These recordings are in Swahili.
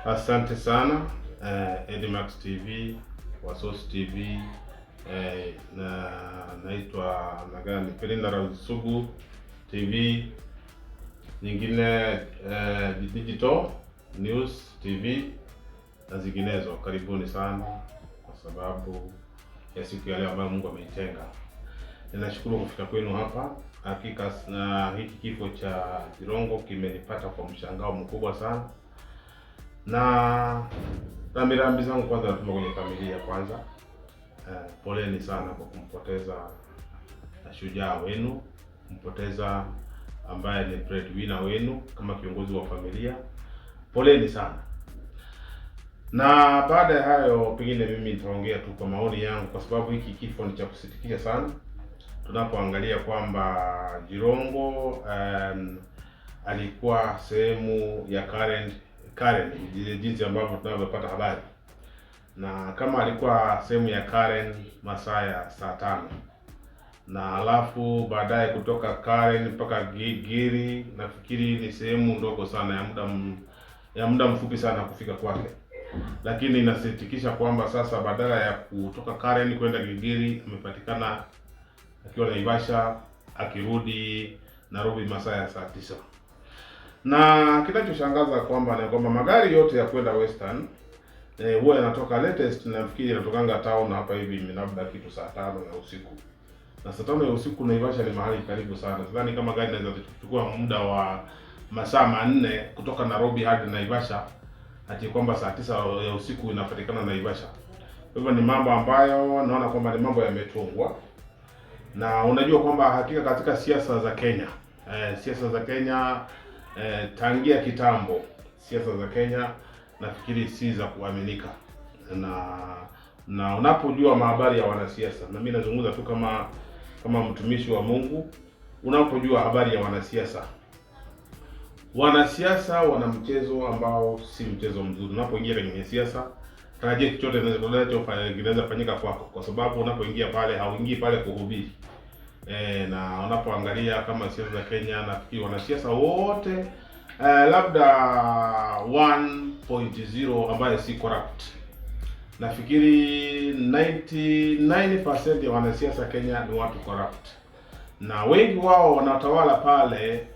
Asante sana Edmax TV, Wasosi TV, na naitwa Nagani Pelinda Sugu TV, nyingine Digital News TV na zinginezo. Karibuni sana kwa sababu ya siku ya leo ambayo Mungu ameitenga. Ninashukuru kufika kwenu hapa. Hakika hiki kifo cha Jirongo kimenipata kwa mshangao mkubwa sana, na rambirambi zangu kwanza natuma kwenye familia kwanza. Poleni sana kwa kumpoteza shujaa wenu, kumpoteza ambaye ni breadwinner wenu kama kiongozi wa familia. Poleni sana. Na baada ya hayo, pengine mimi nitaongea tu kwa maoni yangu, kwa sababu hiki kifo ni cha kusitikisha sana. Tunapoangalia kwamba Jirongo alikuwa sehemu ya Karen jinsi ambavyo tunavyopata habari, na kama alikuwa sehemu ya Karen masaa ya saa 5, na alafu baadaye kutoka Karen mpaka Giri, nafikiri ni sehemu ndogo sana ya muda mfupi sana kufika kwake. Lakini inasitikisha kwamba sasa badala ya kutoka Karen kwenda Gigiri amepatikana akiwa Naivasha, akirudi Nairobi masaa ya saa 9. Na kinachoshangaza kwamba magari yote ya kwenda Western huwa yanatoka latest, nafikiri yanatokanga town hapa hivi labda kitu saa 5 ya usiku. Na saa 5 ya usiku Naivasha ni mahali karibu sana. Sidhani kama gari inaweza kuchukua muda wa masaa 4 kutoka Nairobi hadi Naivasha ati kwamba saa 9 ya usiku inapatikana Naivasha. Kwa hivyo ni mambo ambayo naona kwamba ni mambo yametungwa. Na unajua kwamba hakika katika siasa za Kenya tangia kitambo, siasa za Kenya nafikiri si za kuaminika. Na unapojua habari ya wanasiasa, na mimi nazungumza tu kama mtumishi wa Mungu, unapojua habari ya wanasiasa wana mchezo ambao si mchezo mzuri. Unapoingia kwenye siasa, tarajia chochote kinaweza fanyika kwako, kwa sababu unapoingia pale hauingii pale kuhubiri. Na unapoangalia kama siasa za Kenya, nafikiri wanasiasa wote labda 1.0 ambaye si corrupt. Nafikiri 99% ya wanasiasa Kenya ni watu corrupt, na wengi wao wanatawala pale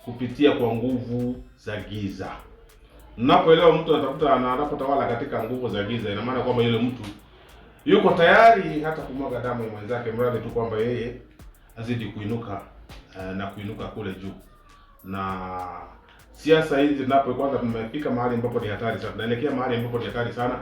kupitia kwa nguvu za giza. Unapoelewa mtu anapotawala katika nguvu za giza, ina maana kwamba yule mtu yuko tayari hata kumwaga damu ya mwenzake, mradi tu kwamba yeye azidi kuinuka na kuinuka kule juu. Na siasa hizi kwanza tumefika mahali ambapo ni hatari sana. Tunaelekea mahali ambapo ni hatari sana,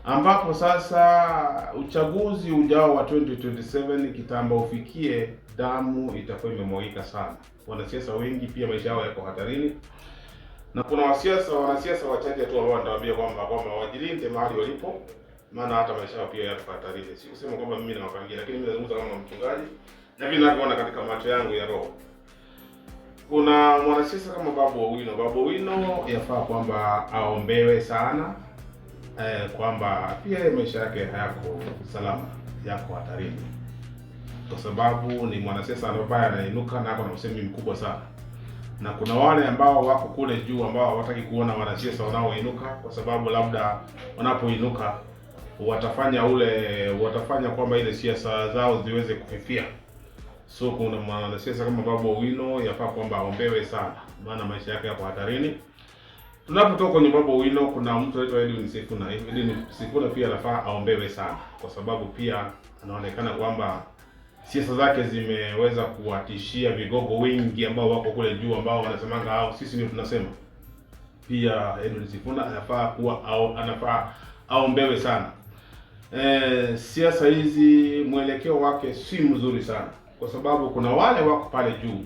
ambapo sasa uchaguzi ujao wa 2027 kitambo ufikie, damu itakuwa imemwagika sana. Wanasiasa wengi pia maisha yao yako hatarini, na kuna wanasiasa wachache tu ambao nitawaambia kwamba wajilinde mahali walipo, maana hata maisha yao pia yako hatarini. Si kusema kwamba mimi nawapangia, lakini mimi nazungumza kama mchungaji na mimi ninavyoona katika macho yangu ya roho. Kuna mwanasiasa kama Babu Owino yafaa kwamba aombewe sana, kwamba pia maisha yake hayako salama, yako hatarini, kwa sababu ni mwanasiasa ambaye anainuka na ako na usemi mkubwa sana. Na kuna wale ambao wako kule juu ambao hawataki kuona wanasiasa wanaoinuka, kwa sababu labda wanapoinuka watafanya kwamba ile siasa zao ziweze kufifia. So kuna mwanasiasa kama Babu Owino yafaa kwamba aombewe sana, maana maisha yake yako hatarini. Tunapotoka kwenye Babu Owino, kuna mtu anaitwa Edwin Sifuna pia anafaa aombewe sana, kwa sababu pia anaonekana kwamba siasa zake zimeweza kuwatishia vigogo wengi ambao wako kule juu, ambao wanasemanga hao sisi ndio tunasema. Pia Edwin Sifuna anafaa aombewe sana. Siasa hizi mwelekeo wake si mzuri sana, kwa sababu kuna wale wako pale juu,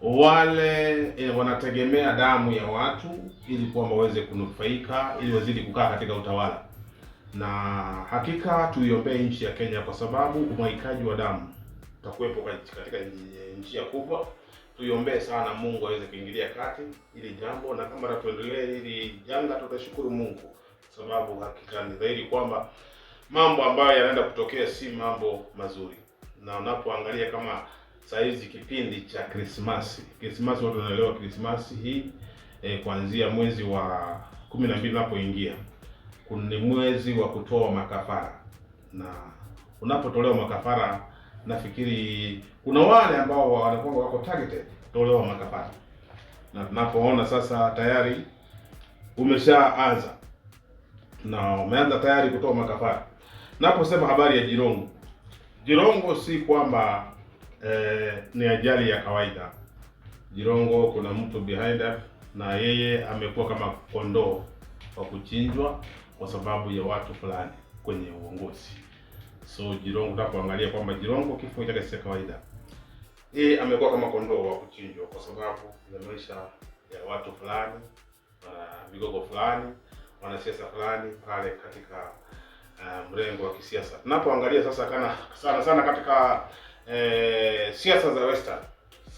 wale wanategemea damu ya watu ili kwamba waweze kunufaika, ili wazidi kukaa katika utawala. Na hakika tuiombee nchi ya Kenya, kwa sababu umwagikaji wa damu utakuwepo katika nchi kubwa. Tuiombee sana Mungu aweze kuingilia kati ili jambo, na kama tuendelee ili janga, tutashukuru Mungu, kwa sababu hakika ni dhahiri kwamba mambo ambayo yanaenda kutokea si mambo mazuri. Na unapoangalia kama saa hizi kipindi cha Krismasi, watu wanaelewa Krismasi hii kuanzia mwezi wa 12 unapoingia ni mwezi wa kutoa makafara, na unapotolewa makafara nafikiri kuna wale ambao wanakuwa wako targeted kutolewa makafara, na tunapoona sasa tayari umeshaanza na umeanza tayari kutoa makafara. Naposema habari ya Jirongo, Jirongo si kwamba ni ajali ya kawaida. Jirongo kuna mtu behind her, na yeye amekuwa kama kondoo wa kuchinjwa kwa sababu ya watu fulani kwenye uongozi. So Jirongo, unapoangalia kwamba Jirongo kifo chake si kawaida, yeye amekuwa kama kondoo wa kuchinjwa kwa sababu ya maisha ya watu fulani, vigogo fulani, wanasiasa fulani pale katika mrengo wa kisiasa. Tunapoangalia sasa sana katika siasa za Western.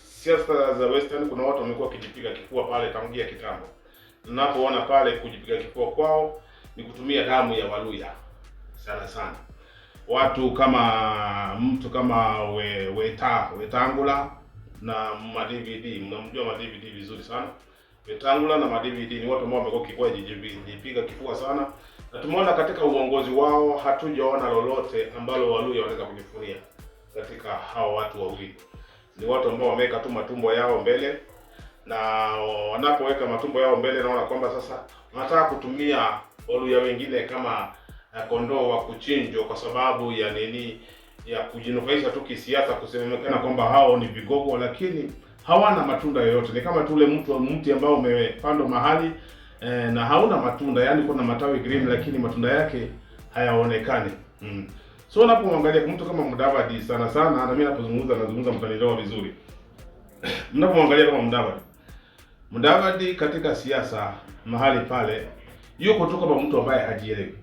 Siasa za Western kuna watu wamekuwa wakijipiga kifua pale tangia kitambo. Tunapoona pale kujipiga kifua kwao ni kutumia damu ya Waluya sana. Watu kama mtu kama Wetangula na Ma-DVD, mnamjua Ma-DVD vizuri sana. Wetangula na Ma-DVD ni watu ambao wamekuwa kijipiga kifua sana. Na tumeona katika uongozi wao hatujaona lolote ambalo Waluya wanaweza kujifunia katika hao watu wawili. Ni watu ambao wameweka tu matumbo yao mbele, na wanapoweka matumbo yao mbele naona kwamba sasa wanataka kutumia Waluya wengine kama kondoo wa kuchinjwa kwa sababu ya nini? Ya kujinufaisha tu kisiasa, kusemekana kwamba hao ni vigogo, lakini hawana matunda yoyote. Ni kama tule mti ambao umepandwa mahali na hauna matunda, yani kuna matawi green lakini matunda yake hayaonekani. So unapomwangalia mtu kama Mudavadi sana, na mimi nazungumza mtanielewa vizuri. Mnapomwangalia kama Mudavadi katika siasa mahali pale yuko tu kama mtu ambaye hajielewi.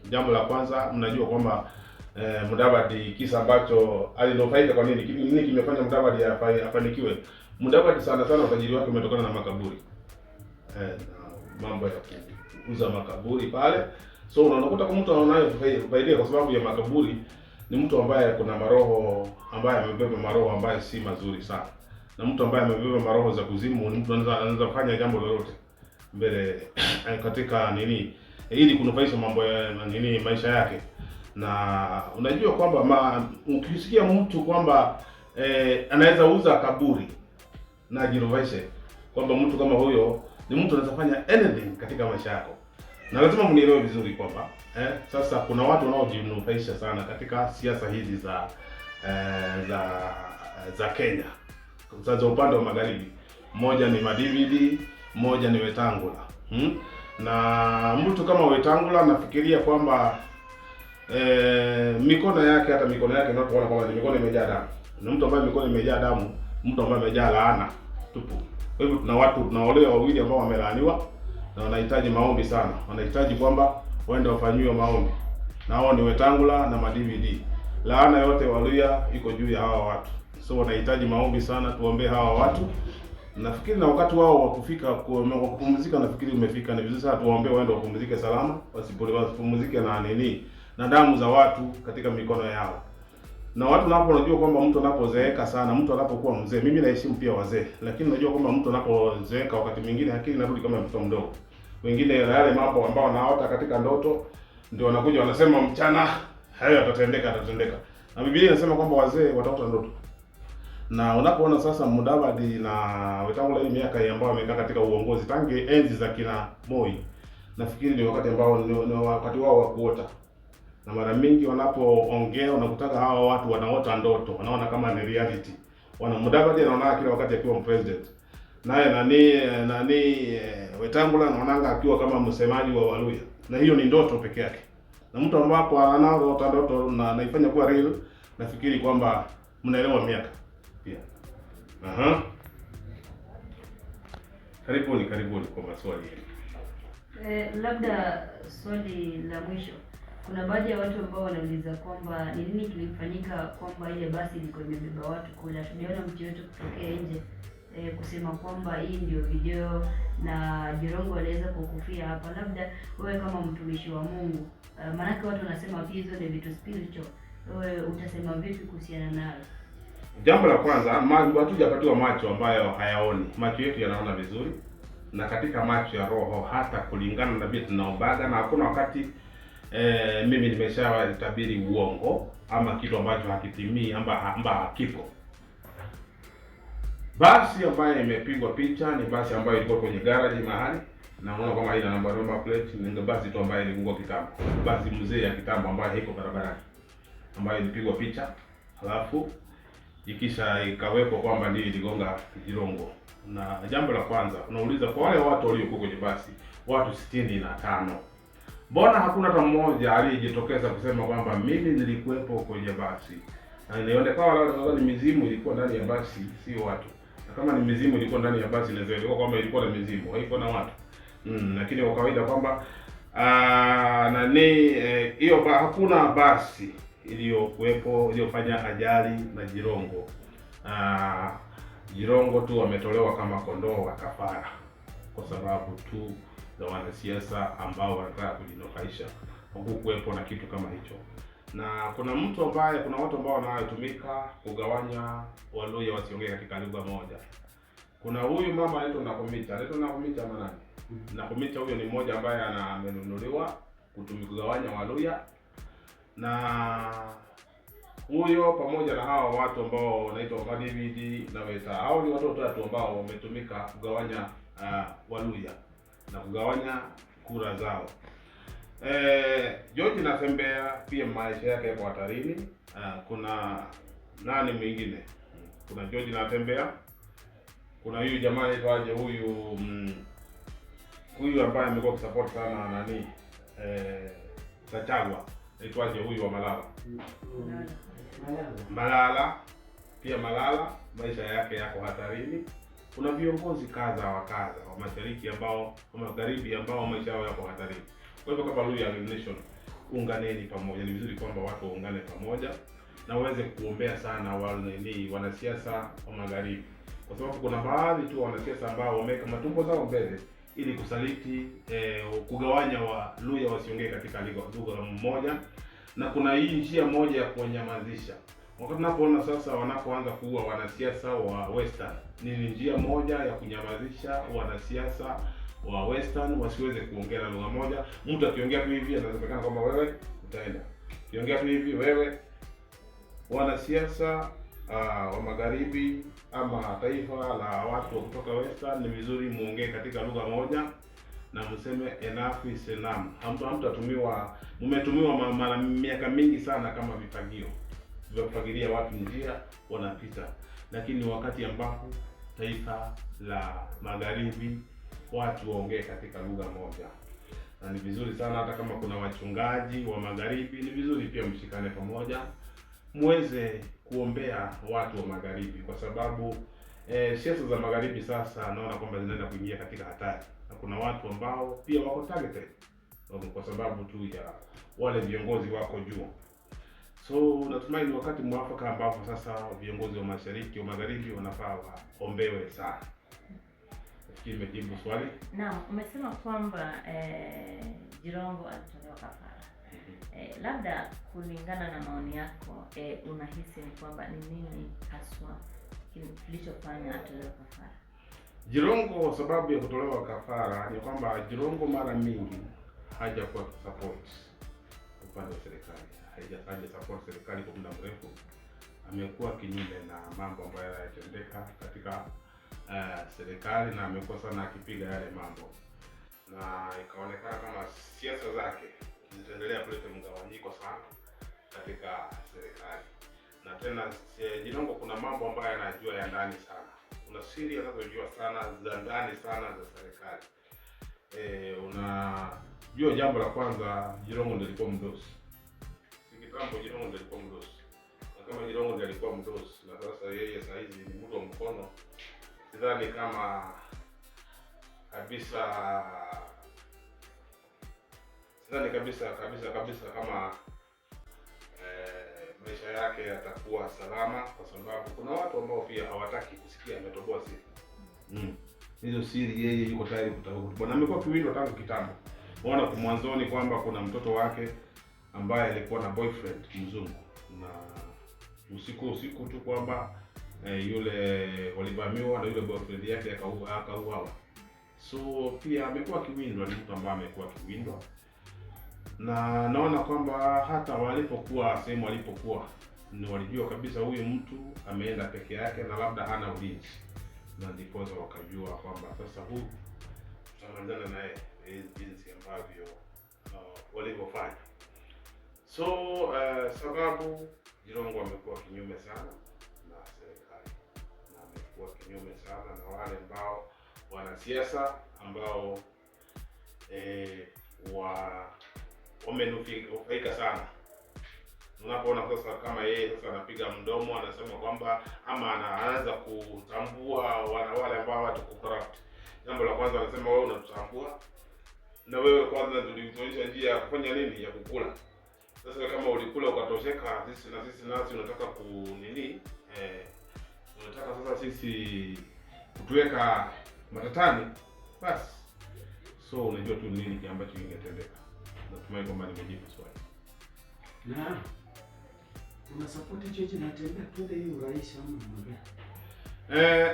Jambo la kwanza, mnajua kwamba Mudavadi kisa ambacho alinufaika kwa nini kimefanya Mudavadi afanikiwe. Mudavadi sana utajiri wake umetokana na makaburi. Mambo ya kuuza makaburi pale. So unakuta kama mtu anayo faida kwa sababu ya makaburi ni mtu ambaye kuna maroho ambaye amebeba maroho ambaye si mazuri sana. Na mtu ambaye amebeba maroho za kuzimu ni mtu anaweza kufanya jambo lolote mbele katika ili kunufaisha mambo ya maisha yake. Na unajua kwamba ukisikia mtu kwamba anaweza uza kaburi na jinufaishe, kwamba mtu kama huyo ni mtu anaweza fanya anything katika maisha yako. Na lazima mnielewe vizuri kwamba sasa kuna watu wanaojinufaisha sana katika siasa hizi za Kenya. Sasa upande wa magharibi, mmoja ni Ma-DVD, mmoja ni Wetangula. Na mtu kama Wetangula nafikiria kwamba mikono yake unapoona kwamba ni mikono imejaa damu. Na mtu ambaye mikono imejaa damu, mtu ambaye amejaa laana tupu. Kwa hivyo tuna wale wawili ambao wamelaaniwa na wanahitaji maombi sana. Wanahitaji kwamba waende wafanyiwe maombi. Na hao ni Wetangula na Ma-DVD. Laana yote Waluya iko juu ya hawa watu. So wanahitaji maombi sana, tuombee hawa watu. Nafikiri na wakati wao wa kufika kupumzika nafikiri umefika. Ni vizuri sana tuwaombee waende wapumzike salama, wasipumzike na damu za watu katika mikono yao. Na watu unajua kwamba mtu anapozeeka sana, mtu anapokuwa mzee, mimi naheshimu pia wazee, lakini unajua kwamba mtu anapozeeka wakati mwingine akili inarudi kama mtoto mdogo. Wengine yale mambo ambao wanaota katika ndoto ndio wanakuja wanasema mchana hayo yatatendeka. Na Biblia inasema kwamba wazee wataota ndoto. Na unapoona sasa Mudavadi na Wetangula hii miaka ambayo wamekaa katika uongozi tangu enzi za kina Moi, nafikiri ni wakati ambao ni wakati wao wa kuota. Na mara mingi wanapoongea unakutaka hawa watu wanaota ndoto, wanaona kama ni reality. Mudavadi anaona kila wakati akiwa president. Naye Wetangula anaona akiwa kama msemaji wa Waluya. Na hiyo ni ndoto peke yake. Na mtu ambapo anaota ndoto na anaifanya kuwa real, nafikiri kwamba mnaelewa miaka pia. Karibuni kwa maswali. Labda swali la mwisho. Kuna baadhi ya watu ambao wanauliza kwamba ni nini kilifanyika kwamba ile basi ilikuwa imebeba watu kula. Tuliona mtu yote kutokea nje kusema kwamba hii ndio video na Jirongo aliweza kukufia hapa. Labda wewe kama mtumishi wa Mungu, maana watu wanasema pia hizo ni vitu spiritual, wewe utasema vipi kuhusiana nayo? Jambo la kwanza, hatujapatiwa macho ambayo hayaoni. Macho yetu yanaona vizuri na katika macho ya roho, hata kulingana na vile tunaombaga, na hakuna wakati mimi nimeshawatabiri uongo ama kitu ambacho hakitimii amba hakipo. Basi ambayo imepigwa picha ni basi ambayo ilikuwa kwenye garage mahali, na unaona kama haina number plate, ni basi tu ambayo ilikuwa kitambo, basi mzee ya kitambo ambayo haiko barabarani, ambayo ilipigwa picha halafu ikisha ikawekwa kwamba ndio iligonga Jirongo. Na jambo la kwanza unauliza, kwa wale watu waliokuwa kwenye basi, watu 65, mbona hakuna hata mmoja aliyejitokeza kusema kwamba mimi nilikuwepo kwenye basi? Na inaonekana wala ni mizimu ilikuwa ndani ya basi, sio watu. Na kama ni mizimu ilikuwa ndani ya basi, inaweza kwamba ilikuwa na mizimu, haikuwa na watu. Lakini kwa kawaida kwamba hiyo hakuna basi iliyokuwepo iliyofanya ajali na Jirongo. Jirongo tu wametolewa kama kondoo wa kafara kwa sababu tu za wanasiasa ambao wanataka kujinufaisha. Hakukuwepo na kitu kama hicho. Na kuna watu ambao wanaotumika kugawanya Waluhya wasiongee katika lugha moja. Kuna huyu mama anaitwa Nakumicha ama nani? Nakumicha huyo ni mmoja ambaye amenunuliwa kugawanya Waluhya, na huyo pamoja na hawa watu ambao wanaitwa David na Weta, hao ni watu watatu ambao wametumika kugawanya Waluhya na kugawanya kura zao. George Natembeya pia maisha yake yako hatarini. Kuna nani mwingine? Kuna George Natembeya, kuna huyu jamaa anaitwaje huyu ambaye amekuwa kusupport sana nani Gachagua, anaitwaje huyu wa Malala pia Malala maisha yake yako hatarini. Kuna viongozi kadha wa mashariki ambao wa magharibi ambao maisha yao yako hatarini. Kwa hivyo kama Luhya Nation, unganeni pamoja. Ni vizuri kwamba watu waungane pamoja na waweze kuombea sana wanasiasa wa magharibi, kwa sababu kuna baadhi tu wanasiasa ambao wameweka matumbo zao mbele ili kusaliti kugawanya Waluhya wasiongee katika lugha moja. Na kuna hii njia moja ya kuwanyamazisha. Wakati tunapoona sasa wanapoanza kuua wanasiasa wa Western, ni njia moja ya kunyamazisha wanasiasa wa Western wasiweze kuongea lugha moja. Mtu akiongea tu hivi anawezekana kwamba wewe utaenda. Akiongea tu hivi wewe, wanasiasa wa magharibi ama taifa la watu kutoka Western, ni vizuri muongee katika lugha moja na mseme enough is enough. Mmetumiwa mara miaka mingi sana kama vifagio vya kufagilia watu njia wanapita, lakini wakati ambapo taifa la magharibi watu waongee katika lugha moja. Na ni vizuri sana hata kama kuna wachungaji wa magharibi, ni vizuri pia mshikane pamoja muweze kuombea watu wa magharibi, kwa sababu siasa za magharibi sasa naona kwamba zinaenda kuingia katika hatari, na kuna watu ambao pia wako targeted kwa sababu tu ya wale viongozi wako juu. So natumaini wakati mwafaka ambapo sasa viongozi wa mashariki wa magharibi wanafaa waombewe sana. Nimejibu swali? Naam, umesema kwamba Jirongo alitolewa kafara. Labda kulingana na maoni yako, unahisi ni kwamba ni nini haswa kilichofanya atolewe kafara? Jirongo, sababu ya kutolewa kafara ni kwamba Jirongo mara mingi hajakuwa support upande wa serikali. Haja support serikali kwa muda mrefu. Amekuwa kinyume na mambo ambayo yanatendeka katika serikali, na amekuwa sana akipiga yale mambo, na ikaonekana kama siasa zake zitaendelea kuleta mgawanyiko sana katika serikali. Na tena Jirongo kuna mambo ambayo anajua ya ndani sana, kuna siri anazojua sana za ndani sana za serikali. Unajua jambo la kwanza, Jirongo ndiye alikuwa mdosi. Kitambo Jirongo ndiye alikuwa mdosi. Na kama Jirongo ndiye alikuwa mdosi na sasa yeye saa hizi ni mtu wa mkono, sidhani kama kabisa kama maisha yake yatakuwa salama, kwa sababu kuna watu ambao pia hawataki kusikia ametoboa siri. Hizo siri yeye yuko tayari kutafuta. Na amekuwa kiwindo tangu kitambo. Unaona kwa mwanzoni kwamba kuna mtoto wake ambaye alikuwa na boyfriend mzungu, na usiku tu kwamba yule walivamiwa na yule boyfriend yake akauawa. So pia amekuwa akiwindwa, ni mtu ambaye amekuwa akiwindwa, na naona kwamba hata walipokuwa sehemu walipokuwa ni walijua kabisa huyu mtu ameenda peke yake na labda hana ulinzi, na ndipo wakajua kwamba sasa huyu tutamalizana naye jinsi ambavyo walivyofanya. So sababu Jirongo amekuwa kinyume sana na serikali, na amekuwa kinyume sana na wale ambao wanasiasa ambao wamenufaika sana. Unapoona sasa kama yeye sasa anapiga mdomo, anasema kwamba ama anaanza kutambua wale ambao watu corrupt. Jambo la kwanza anasema wewe unatutambua, na wewe kwanza tulikuonyesha njia ya kufanya nini, ya kukula. Sasa kama ulikula ukatosheka, sisi nasi unataka unataka sasa sisi kutuweka matatani, basi. So unajua tu nini ambacho kingetendeka. Natumai kwamba nimejibu swali. Na una support George Natembeya twende hiyo urais ama mmoja?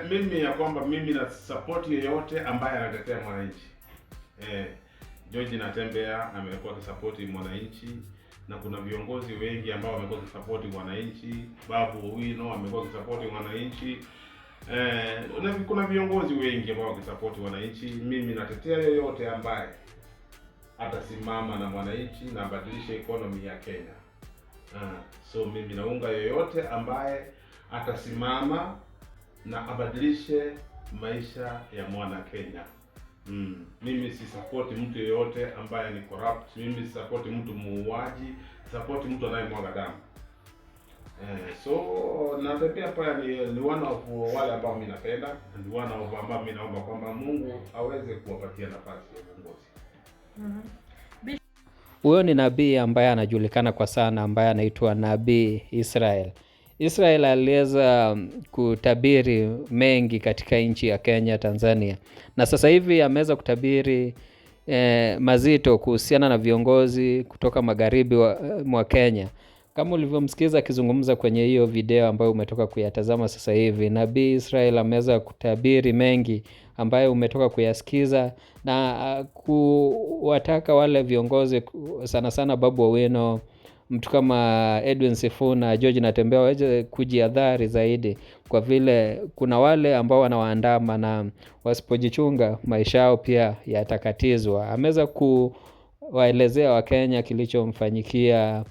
Mimi ya kwamba mimi na support yeyote ambaye anatetea mwananchi. George Natembeya amekuwa akisapoti mwananchi, na kuna viongozi wengi ambao wamekuwa akisapoti mwananchi. Babu Owino amekuwa akisapoti mwananchi. Na kuna viongozi wengi ambao wakisapoti wananchi. Mimi natetea yoyote ambaye atasimama na mwananchi na abadilishe economy ya Kenya. So mimi naunga yoyote ambaye atasimama na abadilishe maisha ya mwana Kenya. Mimi si support mtu yoyote ambaye ni corrupt. Mimi si support mtu muuaji, support mtu anayemwaga damu. So Natembeya pia ni one of wale ambao mimi napenda, ni one of ambao mimi naomba kwamba Mungu aweze kuwapatia nafasi ya uongozi. Huyo ni nabii ambaye anajulikana kwa sana, ambaye anaitwa Nabii Israel. Israel aliweza kutabiri mengi katika nchi ya Kenya, Tanzania, na sasa hivi ameweza kutabiri mazito kuhusiana na viongozi kutoka magharibi mwa Kenya. Kama ulivyomsikiza akizungumza kwenye hiyo video ambayo umetoka kuyatazama sasa hivi, Nabii Israel ameweza kutabiri mengi ambayo umetoka kuyasikiza, na kuwataka wale viongozi sana sana Babu Owino, mtu kama Edwin Sifuna, George Natembeya waweze kujiadhari zaidi, kwa vile kuna wale ambao wanawaandama na wasipojichunga maisha yao pia yatakatizwa. Ameweza kuwaelezea Wakenya kilichomfanyikia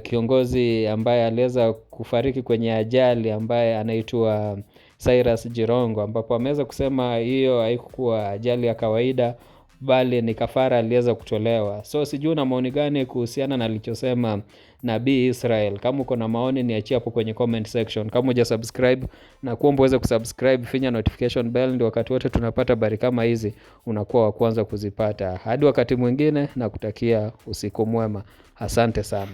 kiongozi ambaye aliweza kufariki kwenye ajali, ambaye anaitwa Cyrus Jirongo, ambapo ameweza kusema hiyo haikuwa ajali ya kawaida bali ni kafara aliweza kutolewa. So sijui una maoni gani kuhusiana na alichosema Nabii Israel? Kama uko na maoni niachie hapo kwenye comment section. Kama hujasubscribe, na kuomba uweze kusubscribe, finya notification bell, ndio wakati wote tunapata habari kama hizi unakuwa wa kwanza kuzipata. Hadi wakati mwingine, na kutakia usiku mwema. Asante sana.